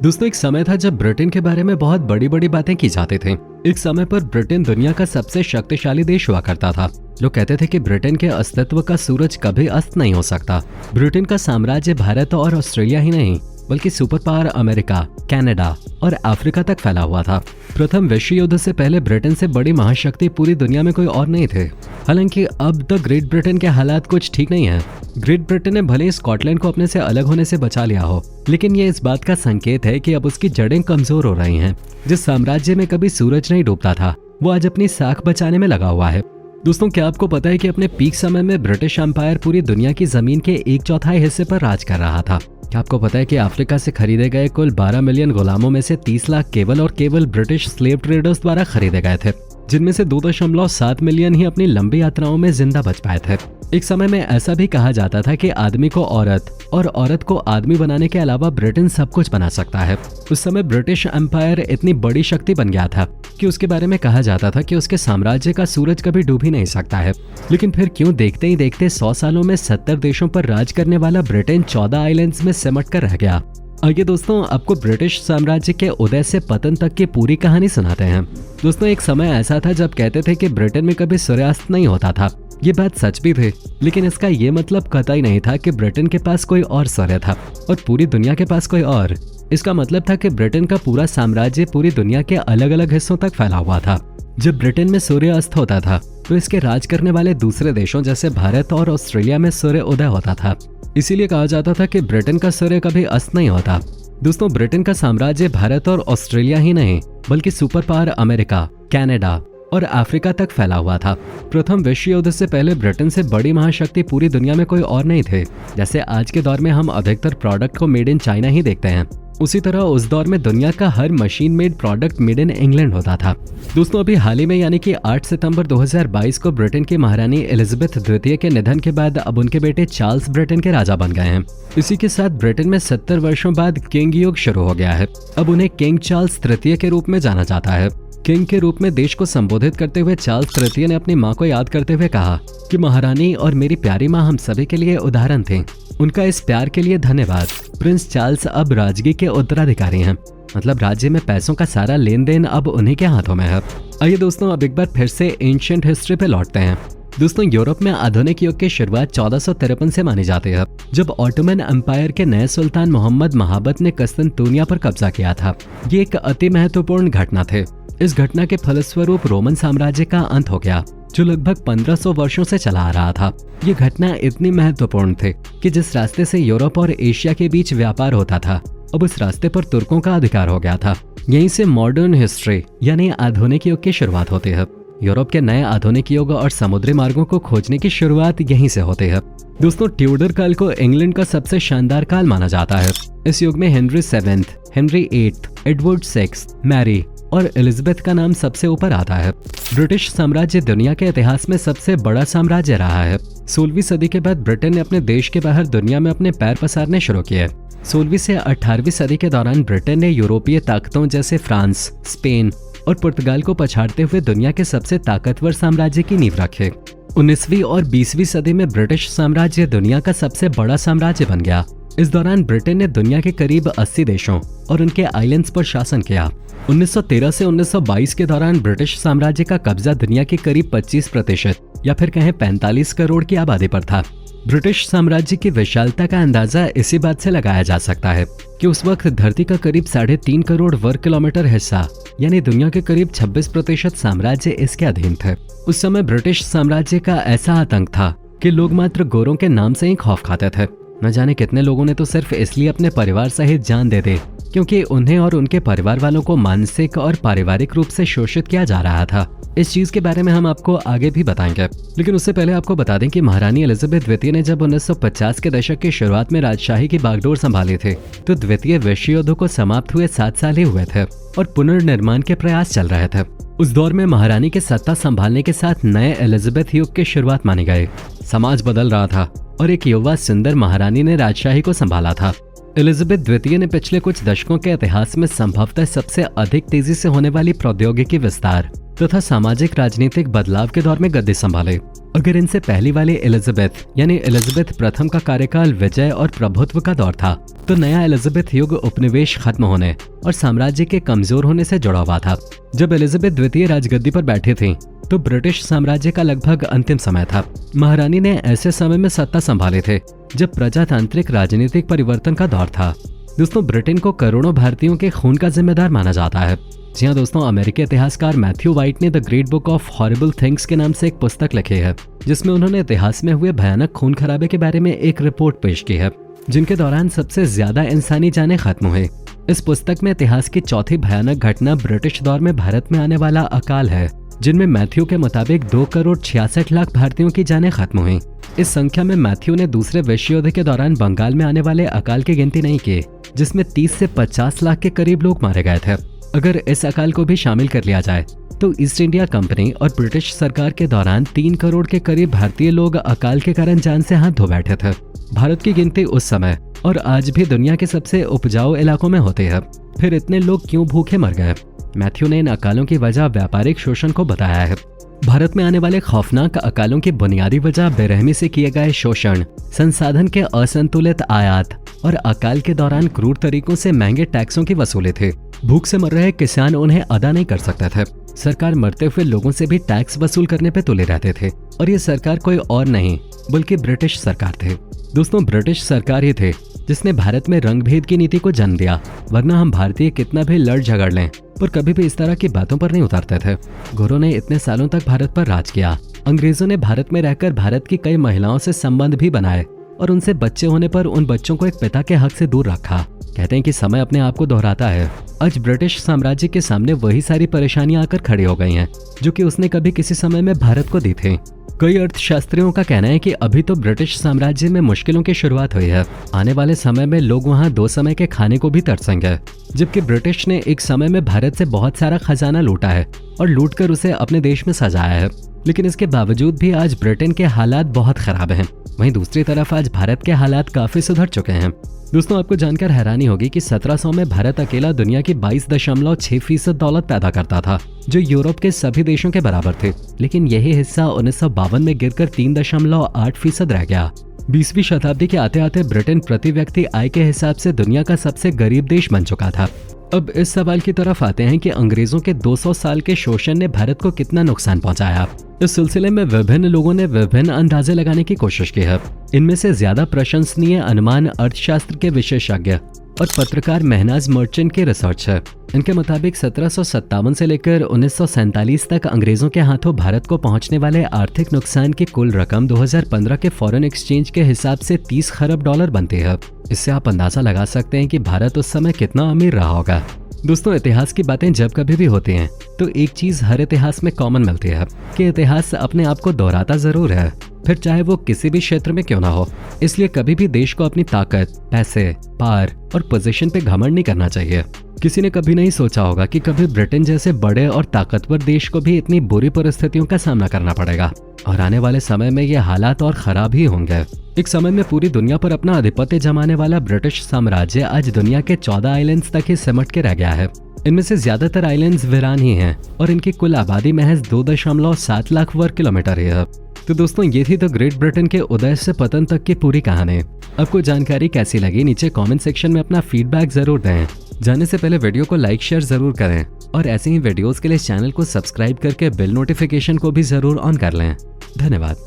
दोस्तों, एक समय था जब ब्रिटेन के बारे में बहुत बड़ी बड़ी बातें की जाती थी। एक समय पर ब्रिटेन दुनिया का सबसे शक्तिशाली देश हुआ करता था। लोग कहते थे कि ब्रिटेन के अस्तित्व का सूरज कभी अस्त नहीं हो सकता। ब्रिटेन का साम्राज्य भारत और ऑस्ट्रेलिया ही नहीं बल्कि सुपर पावर अमेरिका, कनाडा और अफ्रीका तक फैला हुआ था। प्रथम विश्व युद्ध से पहले ब्रिटेन से बड़ी महाशक्ति पूरी दुनिया में कोई और नहीं थे। हालांकि अब तक ग्रेट ब्रिटेन के हालात कुछ ठीक नहीं है। ग्रेट ब्रिटेन ने भले ही स्कॉटलैंड को अपने से अलग होने से बचा लिया हो, लेकिन ये इस बात का संकेत है कि अब उसकी जड़ें कमजोर हो रही हैं। जिस साम्राज्य में कभी सूरज नहीं डूबता था, वो आज अपनी साख बचाने में लगा हुआ है। दोस्तों, क्या आपको पता है कि अपने पीक समय में ब्रिटिश एम्पायर पूरी दुनिया की जमीन के 1/4 हिस्से पर राज कर रहा था। क्या आपको पता है कि अफ्रीका से खरीदे गए कुल 12 मिलियन गुलामों में से 30 लाख केवल और केवल ब्रिटिश स्लेव ट्रेडर्स द्वारा खरीदे गए थे, जिनमें से 2.7 मिलियन ही अपनी लंबी यात्राओं में जिंदा बच पाए थे। एक समय में ऐसा भी कहा जाता था कि आदमी को औरत और औरत को आदमी बनाने के अलावा ब्रिटेन सब कुछ बना सकता है। उस समय ब्रिटिश एम्पायर इतनी बड़ी शक्ति बन गया था कि उसके बारे में कहा जाता था कि उसके साम्राज्य का सूरज कभी डूब ही नहीं सकता है। लेकिन फिर क्यों देखते ही देखते 100 सालों में 70 देशों पर राज करने वाला ब्रिटेन 14 आइलैंड्स में सिमट कर रह गया। आइए दोस्तों, आपको ब्रिटिश साम्राज्य के उदय से पतन तक की पूरी कहानी सुनाते हैं। दोस्तों, एक समय ऐसा था जब कहते थे कि ब्रिटेन में कभी सूर्यास्त नहीं होता था। ये बात सच भी थी, लेकिन इसका ये मतलब कतई नहीं था कि ब्रिटेन के पास कोई और सूर्य था और पूरी दुनिया के पास कोई और। इसका मतलब था कि ब्रिटेन का पूरा साम्राज्य पूरी दुनिया के अलग अलग हिस्सों तक फैला हुआ था। जब ब्रिटेन में सूर्य अस्त होता था तो इसके राज करने वाले दूसरे देशों जैसे भारत और ऑस्ट्रेलिया में सूर्य उदय होता था। इसीलिए कहा जाता था कि ब्रिटेन का सूर्य कभी अस्त नहीं होता। दोस्तों, ब्रिटेन का साम्राज्य भारत और ऑस्ट्रेलिया ही नहीं बल्कि सुपर पावर अमेरिका, कनाडा और अफ्रीका तक फैला हुआ था। प्रथम विश्व युद्ध से पहले ब्रिटेन से बड़ी महाशक्ति पूरी दुनिया में कोई और नहीं थे। जैसे आज के दौर में हम अधिकतर प्रोडक्ट को मेड इन चाइना ही देखते हैं, उसी तरह उस दौर में दुनिया का हर machine made product made in England होता था। दोस्तों, अभी हाल ही में यानी कि 8 सितंबर 2022 को ब्रिटेन की महारानी एलिजाबेथ द्वितीय के निधन के बाद अब उनके बेटे चार्ल्स ब्रिटेन के राजा बन गए हैं। इसी के साथ ब्रिटेन में 70 वर्षों बाद किंग युग शुरू हो गया है। अब उन्हें किंग चार्ल्स तृतीय के रूप में जाना जाता है। किंग के रूप में देश को संबोधित करते हुए चार्ल्स तृतीय ने अपनी मां को याद करते हुए कहा कि महारानी और मेरी प्यारी मां हम सभी के लिए उदाहरण थी। उनका इस प्यार के लिए धन्यवाद। प्रिंस चार्ल्स अब राजगी के उत्तराधिकारी हैं, मतलब राज्य में पैसों का सारा लेन देन अब उन्हीं के हाथों में है। आइए दोस्तों, अब एक बार फिर से एंशिएंट हिस्ट्री पे लौटते हैं। दोस्तों, यूरोप में आधुनिक युग की शुरुआत 1453 से मानी जाती है, जब ऑटोमन एम्पायर के नए सुल्तान मोहम्मद महाबत ने कस्तंतुनिया पर कब्जा किया था। ये एक अति महत्वपूर्ण घटना थी। इस घटना के फलस्वरूप रोमन साम्राज्य का अंत हो गया, जो लगभग 1500 वर्षों से चला आ रहा था। ये घटना इतनी महत्वपूर्ण थी कि जिस रास्ते से यूरोप और एशिया के बीच व्यापार होता था, अब उस रास्ते पर तुर्कों का अधिकार हो गया था। यहीं से मॉडर्न हिस्ट्री यानी आधुनिक युग की शुरुआत होती है। यूरोप के नए आधुनिक युग और समुद्री मार्गों को खोजने की शुरुआत यहीं से होती है। दोस्तों, ट्यूडर काल को इंग्लैंड का सबसे शानदार काल माना जाता है। इस युग में हेनरी 7, हेनरी 8, एडवर्ड 6, मैरी और एलिजाबेथ का नाम सबसे ऊपर आता है। ब्रिटिश साम्राज्य दुनिया के इतिहास में सबसे बड़ा साम्राज्य रहा है। 16वीं सदी के बाद ब्रिटेन ने अपने देश के बाहर दुनिया में अपने पैर पसारने शुरू किए। 16वीं से 18वीं सदी के दौरान ब्रिटेन ने यूरोपीय ताकतों जैसे फ्रांस, स्पेन और पुर्तगाल को पछाड़ते हुए दुनिया के सबसे ताकतवर साम्राज्य की नींव रखी। 19वीं और 20वीं सदी में ब्रिटिश साम्राज्य दुनिया का सबसे बड़ा साम्राज्य बन गया। इस दौरान ब्रिटेन ने दुनिया के करीब 80 देशों और उनके आइलैंड्स पर शासन किया। 1913 से 1922 के दौरान ब्रिटिश साम्राज्य का कब्जा दुनिया के करीब 25% या फिर कहें 45 करोड़ की आबादी पर था। ब्रिटिश साम्राज्य की विशालता का अंदाजा इसी बात से लगाया जा सकता है कि उस वक्त धरती का करीब 3.5 करोड़ वर्ग किलोमीटर हिस्सा यानी दुनिया के करीब 26% साम्राज्य इसके अधीन थे। उस समय ब्रिटिश साम्राज्य का ऐसा आतंक था कि लोग मात्र गोरों के नाम से ही खौफ खाते थे। न जाने कितने लोगों ने तो सिर्फ इसलिए अपने परिवार सहित जान दे दी क्योंकि उन्हें और उनके परिवार वालों को मानसिक और पारिवारिक रूप से शोषित किया जा रहा था। इस चीज के बारे में हम आपको आगे भी बताएंगे, लेकिन उससे पहले आपको बता दें कि महारानी एलिजाबेथ द्वितीय ने जब 1950 के दशक की शुरुआत में राजशाही की बागडोर संभाली थी, तो द्वितीय विश्व युद्ध को समाप्त हुए 7 साल ही हुए थे और पुनर्निर्माण के प्रयास चल रहे थे। उस दौर में महारानी के सत्ता संभालने के साथ नए एलिजाबेथ युग की शुरुआत मानी गई। समाज बदल रहा था और एक युवा सुंदर महारानी ने राजशाही को संभाला था। एलिजाबेथ द्वितीय ने पिछले कुछ दशकों के इतिहास में संभवतः सबसे अधिक तेजी से होने वाली प्रौद्योगिकी विस्तार तथा सामाजिक राजनीतिक बदलाव के दौर में गद्दी संभाले। अगर इनसे पहली वाली एलिजाबेथ यानी एलिजाबेथ प्रथम का कार्यकाल विजय और प्रभुत्व का दौर था, तो नया एलिजाबेथ युग उपनिवेश खत्म होने और साम्राज्य के कमजोर होने से जुड़ा हुआ था। जब एलिजाबेथ द्वितीय राजगद्दी पर बैठी थी तो ब्रिटिश साम्राज्य का लगभग अंतिम समय था। महारानी ने ऐसे समय में सत्ता संभाले थे जब प्रजातांत्रिक राजनीतिक परिवर्तन का दौर था। दोस्तों, ब्रिटेन को करोड़ों भारतीयों के खून का जिम्मेदार माना जाता है। जी हाँ दोस्तों, अमेरिकी इतिहासकार मैथ्यू वाइट ने the great book of horrible things के नाम से एक पुस्तक लिखी है, जिसमें उन्होंने इतिहास में हुए भयानक खून खराबे के बारे में एक रिपोर्ट पेश की है, जिनके दौरान सबसे ज्यादा इंसानी जानें खत्म हुई। इस पुस्तक में इतिहास की चौथी भयानक घटना ब्रिटिश दौर में भारत में आने वाला अकाल है, जिनमें मैथ्यू के मुताबिक 2,66,00,000 भारतीयों की जानें खत्म हुई। इस संख्या में मैथ्यू ने दूसरे विश्व युद्ध के दौरान बंगाल में आने वाले अकाल की गिनती नहीं की, जिसमें 30 से 50 लाख के करीब लोग मारे गए थे। अगर इस अकाल को भी शामिल कर लिया जाए तो ईस्ट इंडिया कंपनी और ब्रिटिश सरकार के दौरान 3 करोड़ के करीब भारतीय लोग अकाल के कारण जान से हाथ धो बैठे थे। भारत की गिनती उस समय और आज भी दुनिया के सबसे उपजाऊ इलाकों में होती है। फिर इतने लोग क्यों भूखे मर गए? मैथ्यू ने इन अकालों की वजह व्यापारिक शोषण को बताया है। भारत में आने वाले खौफनाक अकालों की बुनियादी वजह बेरहमी से किए गए शोषण, संसाधन के असंतुलित आयात और अकाल के दौरान क्रूर तरीकों से महंगे टैक्सों की वसूली थी। भूख से मर रहे किसान उन्हें अदा नहीं कर सकते थे। सरकार मरते हुए लोगों से भी टैक्स वसूल करने पे तुले रहते थे, और ये सरकार कोई और नहीं बल्कि ब्रिटिश सरकार थे। दोस्तों, ब्रिटिश सरकार ही थे जिसने भारत में रंग भेद की नीति को जन्म दिया, वरना हम भारतीय कितना भी लड़ झगड़ लें पर कभी भी इस तरह की बातों पर नहीं उतरते थे। गोरों ने इतने सालों तक भारत पर राज किया। अंग्रेजों ने भारत में रहकर भारत की कई महिलाओं से संबंध भी बनाए और उनसे बच्चे होने पर उन बच्चों को एक पिता के हक से दूर रखा। कहते हैं कि समय अपने आप को दोहराता है। आज ब्रिटिश साम्राज्य के सामने वही सारी परेशानियां आकर खड़ी हो गई हैं जो कि उसने कभी किसी समय में भारत को दी थी। कई अर्थशास्त्रियों का कहना है कि अभी तो ब्रिटिश साम्राज्य में मुश्किलों की शुरुआत हुई है। आने वाले समय में लोग वहां 2 समय के खाने को भी तरसेंगे, जबकि ब्रिटिश ने एक समय में भारत से बहुत सारा खजाना लूटा है और लूटकर उसे अपने देश में सजाया है। लेकिन इसके बावजूद भी आज ब्रिटेन के हालात बहुत खराब हैं। वहीं दूसरी तरफ आज भारत के हालात काफी सुधर चुके हैं। दोस्तों, आपको जानकर हैरानी होगी कि 1700 में भारत अकेला दुनिया की 22.6% दौलत पैदा करता था, जो यूरोप के सभी देशों के बराबर थे। लेकिन यही हिस्सा 1952 में गिरकर 3.8% रह गया। 20वीं शताब्दी के आते आते ब्रिटेन प्रति व्यक्ति आय के हिसाब से दुनिया का सबसे गरीब देश बन चुका था। अब इस सवाल की तरफ आते हैं कि अंग्रेजों के 200 साल के शोषण ने भारत को कितना नुकसान पहुंचाया। इस सिलसिले में विभिन्न लोगों ने विभिन्न अंदाजे लगाने की कोशिश की है। इनमें से ज्यादा प्रशंसनीय अनुमान अर्थशास्त्र के विशेषज्ञ और पत्रकार महनाज मर्चेंट की रिसर्च है। इनके मुताबिक 1757 से लेकर 1947 तक अंग्रेजों के हाथों भारत को पहुंचने वाले आर्थिक नुकसान की कुल रकम 2015 के फॉरेन एक्सचेंज के हिसाब से 30 खरब डॉलर बनती है। इससे आप अंदाजा लगा सकते हैं कि भारत उस समय कितना अमीर रहा होगा। दोस्तों, इतिहास की बातें जब कभी भी होती हैं तो एक चीज हर इतिहास में कॉमन मिलती है कि इतिहास अपने आप को दोहराता जरूर है, फिर चाहे वो किसी भी क्षेत्र में क्यों ना हो। इसलिए कभी भी देश को अपनी ताकत, पैसे, पावर और पोजीशन पे घमंड नहीं करना चाहिए। किसी ने कभी नहीं सोचा होगा कि कभी ब्रिटेन जैसे बड़े और ताकतवर देश को भी इतनी बुरी परिस्थितियों का सामना करना पड़ेगा, और आने वाले समय में ये हालात और खराब ही होंगे। एक समय में पूरी दुनिया पर अपना आधिपत्य जमाने वाला ब्रिटिश साम्राज्य आज दुनिया के 14 आइलैंड्स तक ही सिमट के रह गया है। इनमें से ज्यादातर आइलैंड्स वीरान ही हैं और इनकी कुल आबादी महज 2.7 लाख वर्ग किलोमीटर है। तो दोस्तों, ये थी द ग्रेट ब्रिटेन के उदय से पतन तक की पूरी कहानी। आपको जानकारी कैसी लगी नीचे कमेंट सेक्शन में अपना फीडबैक जरूर दें। जाने से पहले वीडियो को लाइक शेयर जरूर करें और ऐसे ही वीडियोस के लिए चैनल को सब्सक्राइब करके बेल नोटिफिकेशन को भी जरूर ऑन कर लें। धन्यवाद।